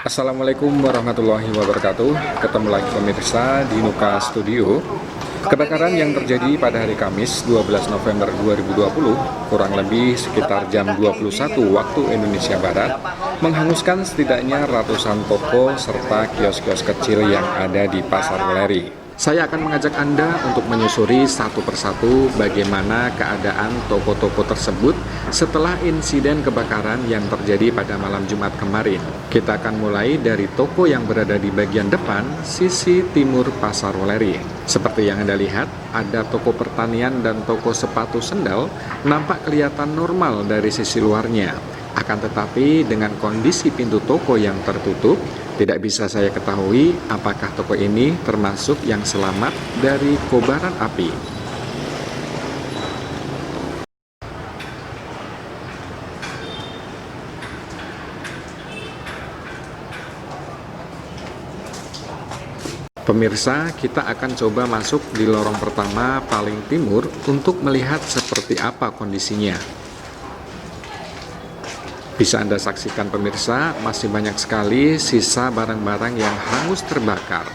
Assalamualaikum warahmatullahi wabarakatuh. Ketemu lagi pemirsa di Nuka Studio. Kebakaran yang terjadi pada hari Kamis 12 November 2020 kurang lebih sekitar jam 21 waktu Indonesia Barat menghanguskan setidaknya ratusan toko serta kios-kios kecil yang ada di Pasar Weleri. Saya akan mengajak Anda untuk menyusuri satu persatu bagaimana keadaan toko-toko tersebut setelah insiden kebakaran yang terjadi pada malam Jumat kemarin. Kita akan mulai dari toko yang berada di bagian depan, sisi timur Pasar Weleri. Seperti yang Anda lihat, ada toko pertanian dan toko sepatu sendal nampak kelihatan normal dari sisi luarnya. Akan tetapi dengan kondisi pintu toko yang tertutup, tidak bisa saya ketahui apakah toko ini termasuk yang selamat dari kobaran api. Pemirsa, kita akan coba masuk di lorong pertama paling timur untuk melihat seperti apa kondisinya. Bisa Anda saksikan pemirsa, masih banyak sekali sisa barang-barang yang hangus terbakar.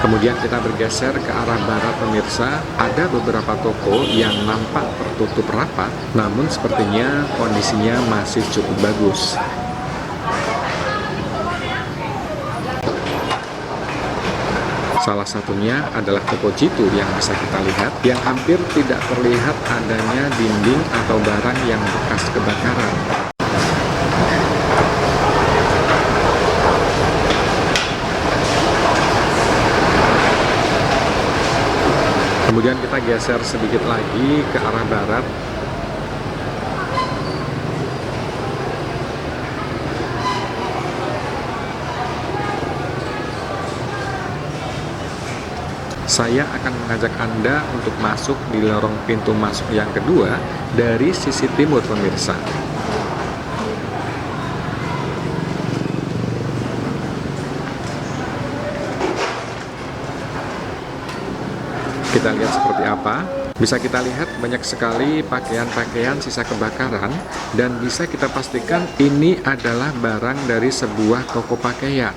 Kemudian kita bergeser ke arah barat pemirsa, ada beberapa toko yang nampak tertutup rapat, namun sepertinya kondisinya masih cukup bagus. Salah satunya adalah toko Jitu yang bisa kita lihat, yang hampir tidak terlihat adanya dinding atau barang yang bekas kebakaran. Kemudian kita geser sedikit lagi ke arah barat. Saya akan mengajak Anda untuk masuk di lorong pintu masuk yang kedua dari sisi timur pemirsa. Kita lihat seperti apa. Bisa kita lihat banyak sekali pakaian-pakaian sisa kebakaran dan bisa kita pastikan ini adalah barang dari sebuah toko pakaian.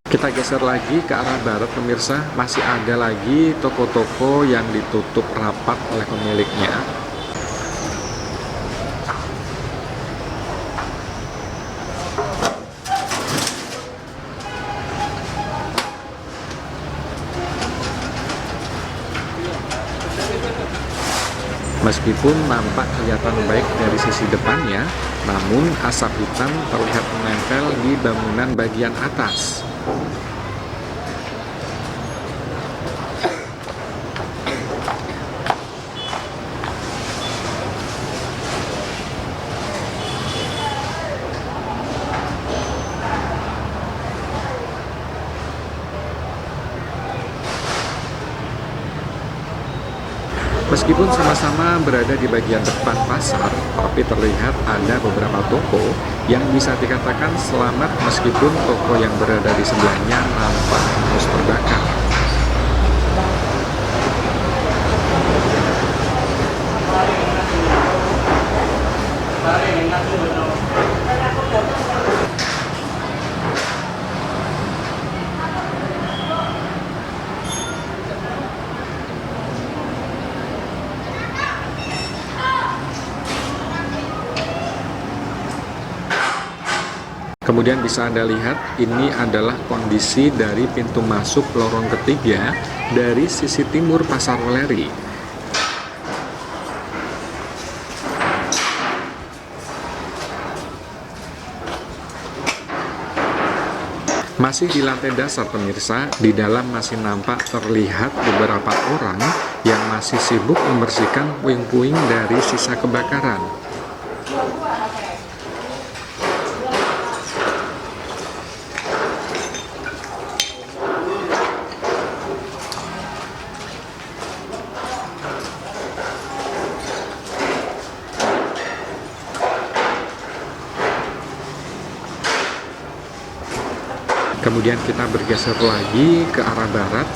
Kita geser lagi ke arah barat pemirsa, masih ada lagi toko-toko yang ditutup rapat oleh pemiliknya. Meskipun nampak kelihatan baik dari sisi depannya, namun asap hitam terlihat menempel di bangunan bagian atas. Meskipun sama-sama berada di bagian depan pasar, tapi terlihat ada beberapa toko yang bisa dikatakan selamat meskipun toko yang berada di sebelahnya nampak hangus terbakar. Kemudian bisa Anda lihat, ini adalah kondisi dari pintu masuk lorong ketiga dari sisi timur Pasar Weleri. Masih di lantai dasar pemirsa, di dalam masih nampak terlihat beberapa orang yang masih sibuk membersihkan puing-puing dari sisa kebakaran. Kemudian kita bergeser lagi ke arah barat.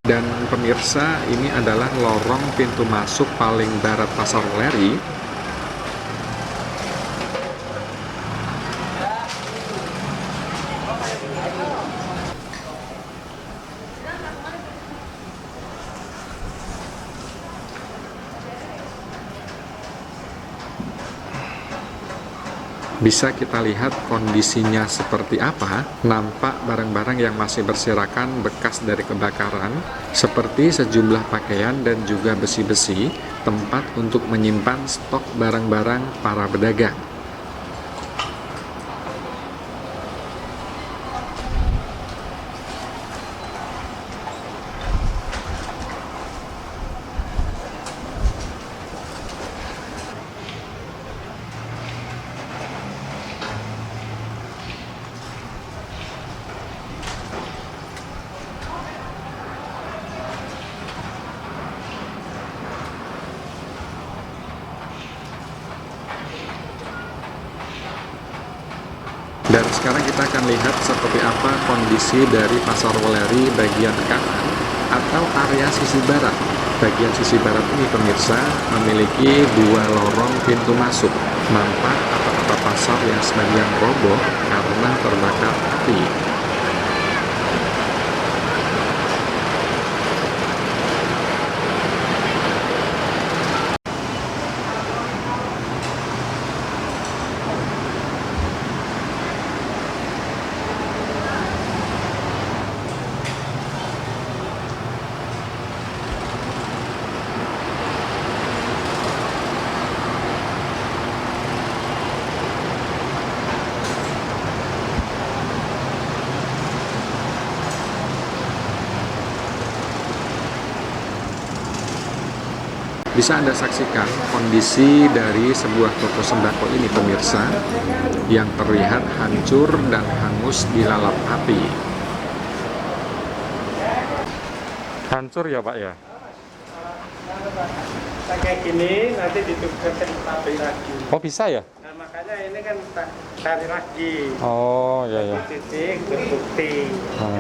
Dan pemirsa, ini adalah lorong pintu masuk paling barat Pasar Weleri. Bisa kita lihat kondisinya seperti apa. Nampak barang-barang yang masih berserakan bekas dari kebakaran, seperti sejumlah pakaian dan juga besi-besi, tempat untuk menyimpan stok barang-barang para pedagang. Dan sekarang kita akan lihat seperti apa kondisi dari Pasar Weleri bagian kanan atau area sisi barat. Bagian sisi barat ini pemirsa memiliki dua lorong pintu masuk. Nampak atap-atap pasar yang sebagian roboh karena terbakar api. Bisa Anda saksikan kondisi dari sebuah toko sembako ini pemirsa, yang terlihat hancur dan hangus dilalap api. Hancur ya Pak ya? Kayak gini nanti ditutup tapi lagi. Oh bisa ya? Nah makanya ini kan cari lagi. Oh ya ya. Titik berbukti.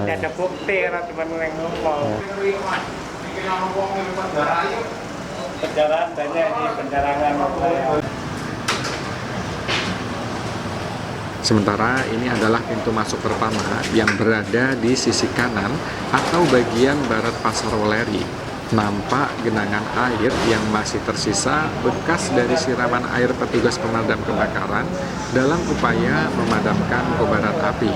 Ada bukti, cuma ngomong. Penjaraan banyak di penjarangan. Sementara ini adalah pintu masuk pertama yang berada di sisi kanan atau bagian barat Pasar Weleri. Nampak genangan air yang masih tersisa bekas dari siraman air petugas pemadam kebakaran dalam upaya memadamkan kobaran api.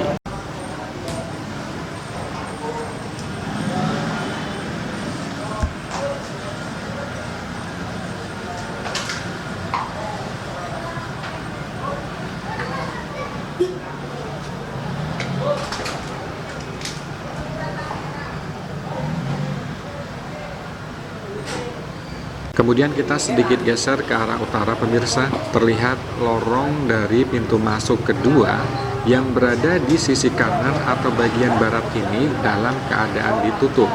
Kemudian kita sedikit geser ke arah utara pemirsa, terlihat lorong dari pintu masuk kedua yang berada di sisi kanan atau bagian barat ini dalam keadaan ditutup.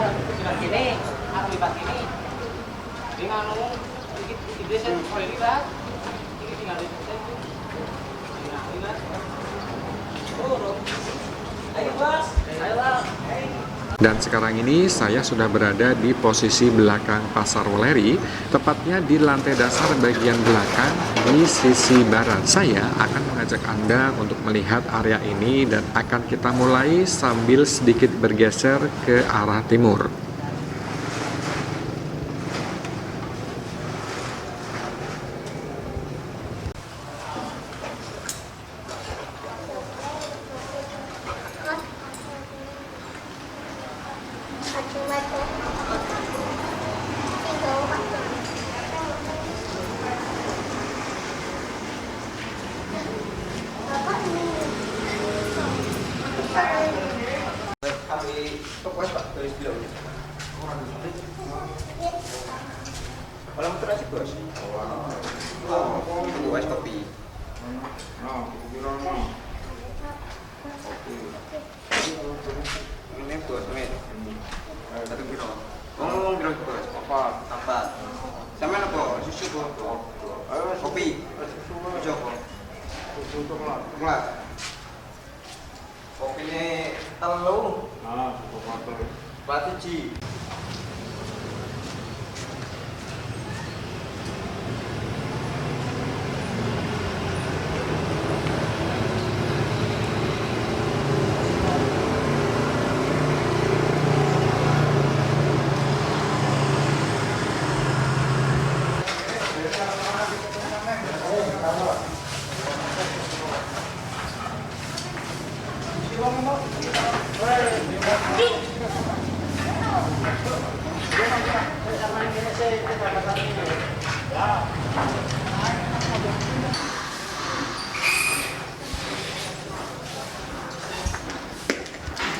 Dan sekarang ini saya sudah berada di posisi belakang Pasar Weleri, tepatnya di lantai dasar bagian belakang di sisi barat. Saya akan mengajak Anda untuk melihat area ini dan akan kita mulai sambil sedikit bergeser ke arah timur. Walang terasi bos. Tunggu es kopi. Ini bos, ini. Satu kilo. Ngomong kilo bos. Apa? Sama apa? Susu bos. Kopi. Susu bos. Coklat. Kopinya telur. Batu ji.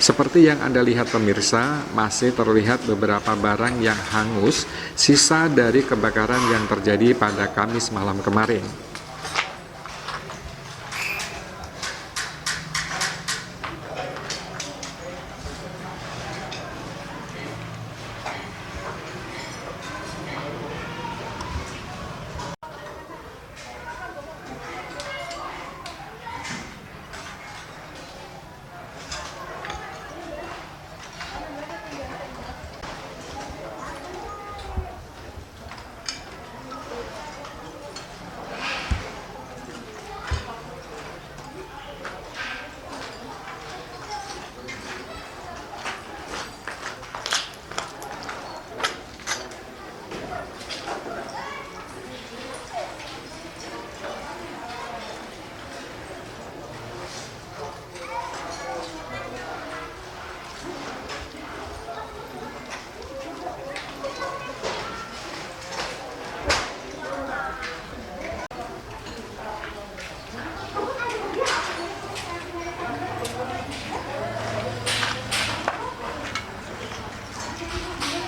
Seperti yang Anda lihat pemirsa, masih terlihat beberapa barang yang hangus, sisa dari kebakaran yang terjadi pada Kamis malam kemarin.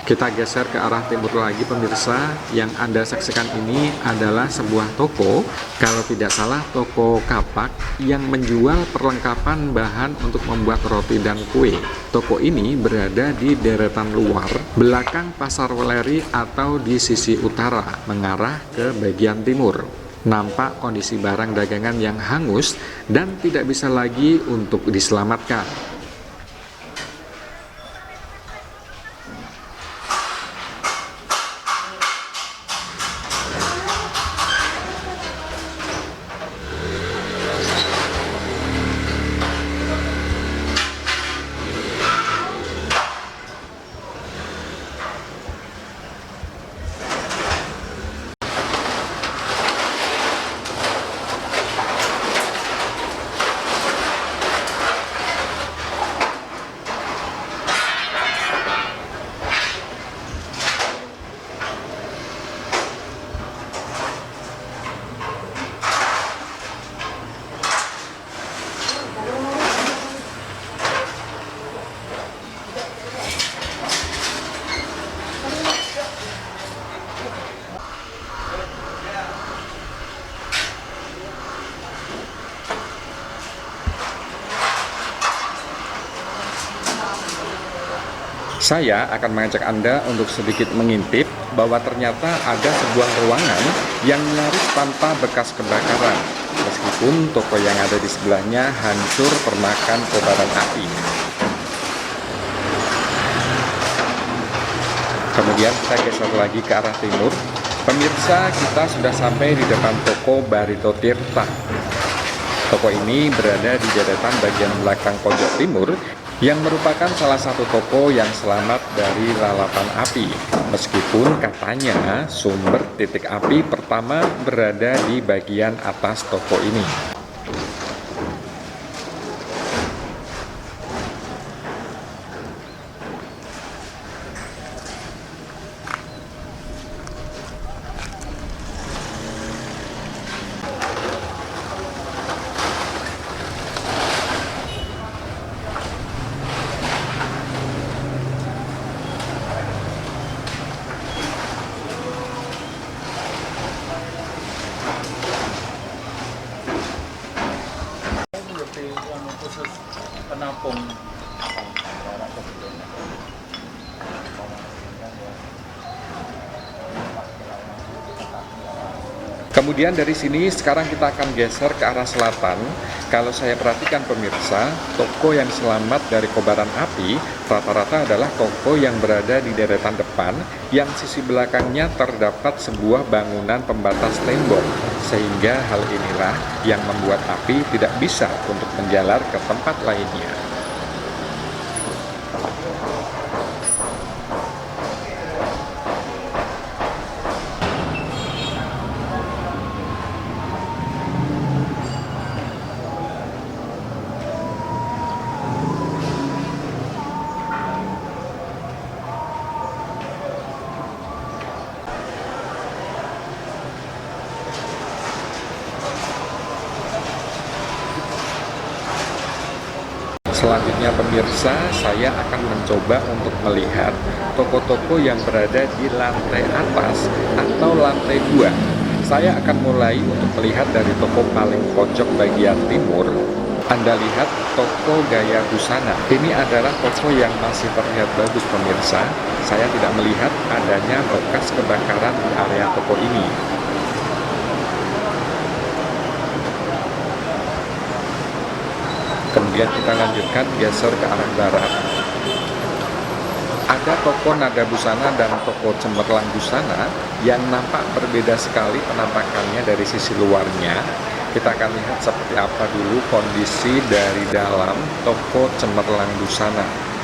Kita geser ke arah timur lagi pemirsa. Yang Anda saksikan ini adalah sebuah toko, kalau tidak salah toko kapak yang menjual perlengkapan bahan untuk membuat roti dan kue. Toko ini berada di deretan luar belakang Pasar Weleri atau di sisi utara mengarah ke bagian timur. Nampak kondisi barang dagangan yang hangus dan tidak bisa lagi untuk diselamatkan. Saya akan mengajak Anda untuk sedikit mengintip bahwa ternyata ada sebuah ruangan yang nyaris tanpa bekas kebakaran, meskipun toko yang ada di sebelahnya hancur termakan kobaran api. Kemudian kita geser lagi ke arah timur. Pemirsa, kita sudah sampai di depan toko Barito Tirta. Toko ini berada di deretan bagian belakang pojok timur, yang merupakan salah satu toko yang selamat dari lalapan api. Meskipun katanya sumber titik api pertama berada di bagian atas toko ini. Khusus penampung. Kemudian dari sini sekarang kita akan geser ke arah selatan. Kalau saya perhatikan pemirsa, toko yang selamat dari kobaran api rata-rata adalah toko yang berada di deretan depan, yang sisi belakangnya terdapat sebuah bangunan pembatas tembok, sehingga hal inilah yang membuat api tidak bisa untuk menjalar ke tempat lainnya. Selanjutnya pemirsa, saya akan mencoba untuk melihat toko-toko yang berada di lantai atas atau lantai 2. Saya akan mulai untuk melihat dari toko paling pojok bagian timur. Anda lihat toko gaya busana. Ini adalah toko yang masih terlihat bagus pemirsa. Saya tidak melihat adanya bekas kebakaran di area toko ini. Kemudian kita lanjutkan geser ke arah barat. Ada toko nada busana dan toko cemerlang busana yang nampak berbeda sekali penampakannya dari sisi luarnya. Kita akan lihat seperti apa dulu kondisi dari dalam toko cemerlang busana.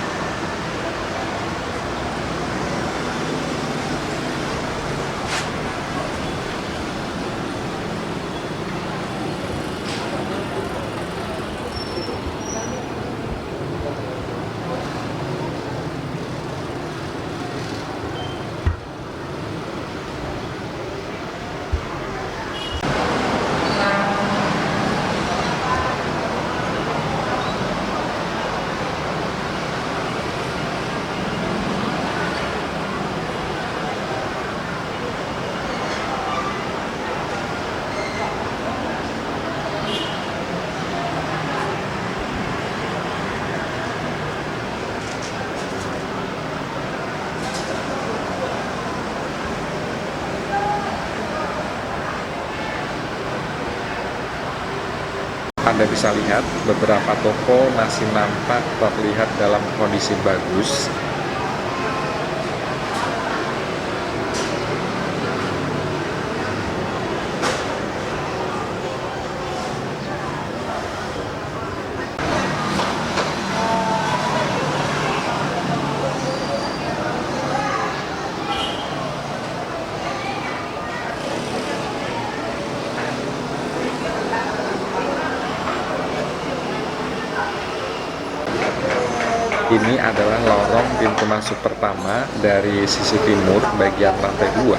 Anda bisa lihat beberapa toko masih nampak terlihat dalam kondisi bagus. Ini adalah lorong pintu masuk pertama dari sisi timur bagian lantai 2.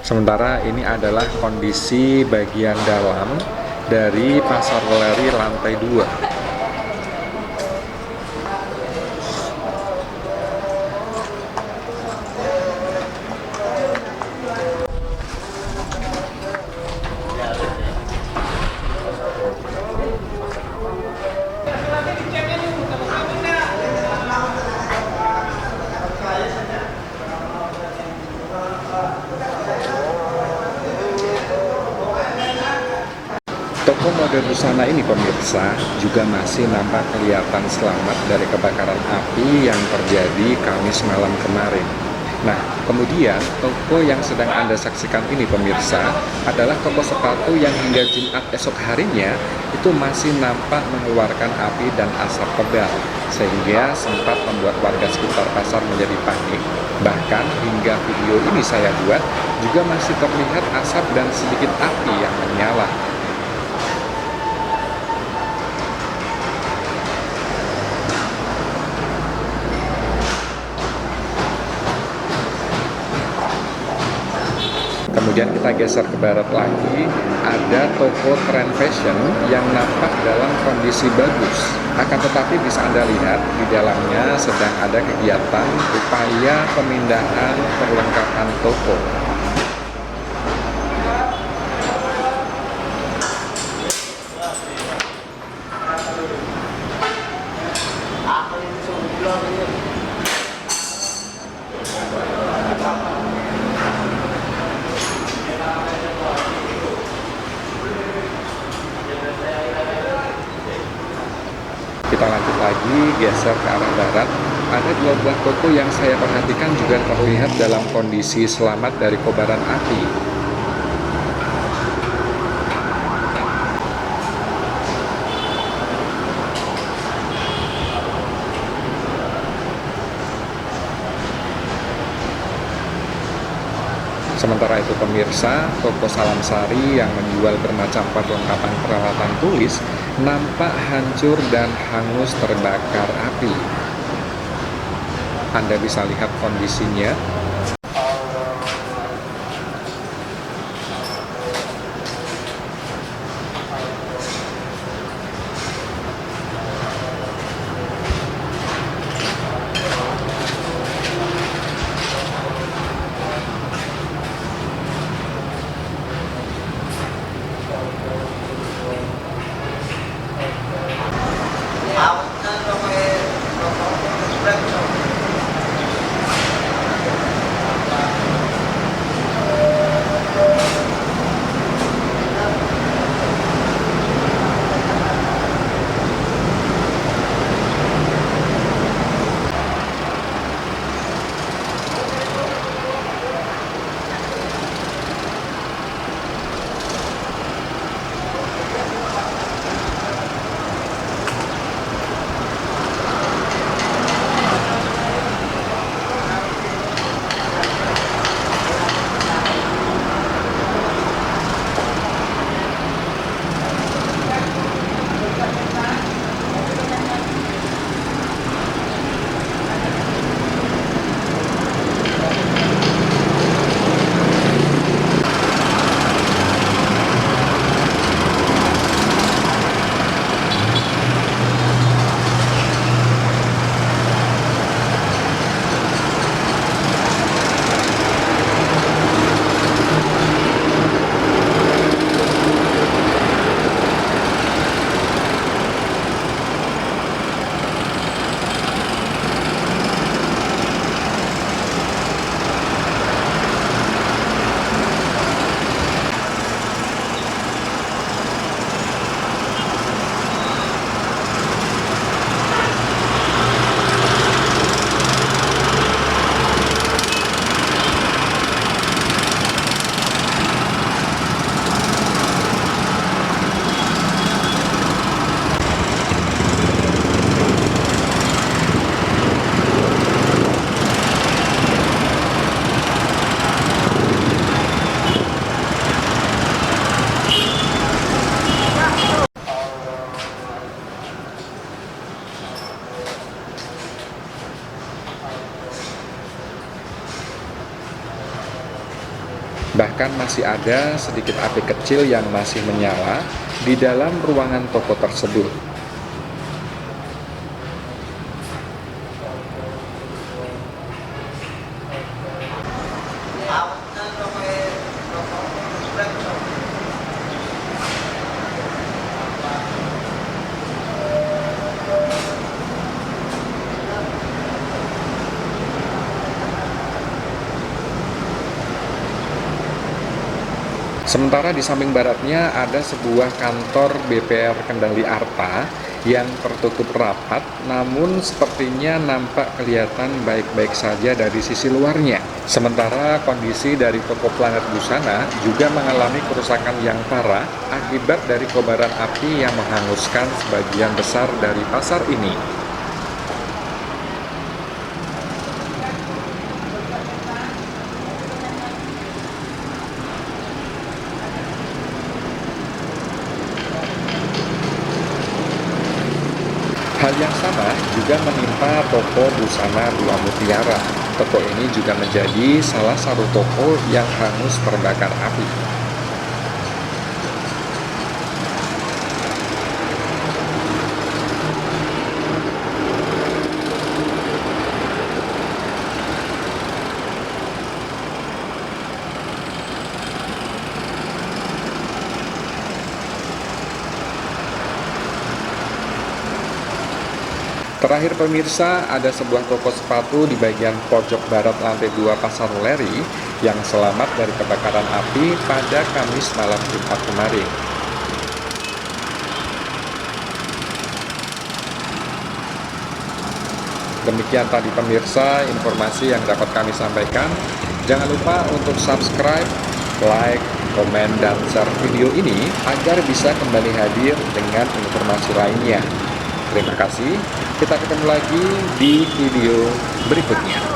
Sementara ini adalah kondisi bagian dalam dari pasar weleri lantai 2. mode busana ini pemirsa juga masih nampak kelihatan selamat dari kebakaran api yang terjadi Kamis malam kemarin. Nah, kemudian toko yang sedang Anda saksikan ini pemirsa adalah toko sepatu yang hingga Jumat esok harinya itu masih nampak mengeluarkan api dan asap tebal, sehingga sempat membuat warga sekitar pasar menjadi panik. Bahkan hingga video ini saya buat juga masih terlihat asap dan sedikit api yang menyala. Kemudian kita geser ke barat lagi, ada toko Trend Fashion yang nampak dalam kondisi bagus. Akan tetapi bisa Anda lihat di dalamnya sedang ada kegiatan upaya pemindahan perlengkapan toko. Kita lanjut lagi, geser ke arah barat. Ada dua buah toko yang saya perhatikan juga terlihat dalam kondisi selamat dari kobaran api. Sementara itu pemirsa, toko Salam Sari yang menjual bermacam perlengkapan peralatan tulis nampak hancur dan hangus terbakar api. Anda bisa lihat kondisinya. Bahkan masih ada sedikit api kecil yang masih menyala di dalam ruangan toko tersebut. Sementara di samping baratnya ada sebuah kantor BPR Kendali Arta yang tertutup rapat, namun sepertinya nampak kelihatan baik-baik saja dari sisi luarnya. Sementara kondisi dari toko Planet Busana juga mengalami kerusakan yang parah akibat dari kobaran api yang menghanguskan sebagian besar dari pasar ini. Hal yang sama juga menimpa toko busana Dua Mutiara. Toko ini juga menjadi salah satu toko yang hangus terbakar api. Terakhir pemirsa, ada sebuah toko sepatu di bagian pojok barat lantai 2 Pasar Leri yang selamat dari kebakaran api pada Kamis malam Jumat kemarin. Demikian tadi pemirsa informasi yang dapat kami sampaikan. Jangan lupa untuk subscribe, like, komen, dan share video ini agar bisa kembali hadir dengan informasi lainnya. Terima kasih, kita ketemu lagi di video berikutnya.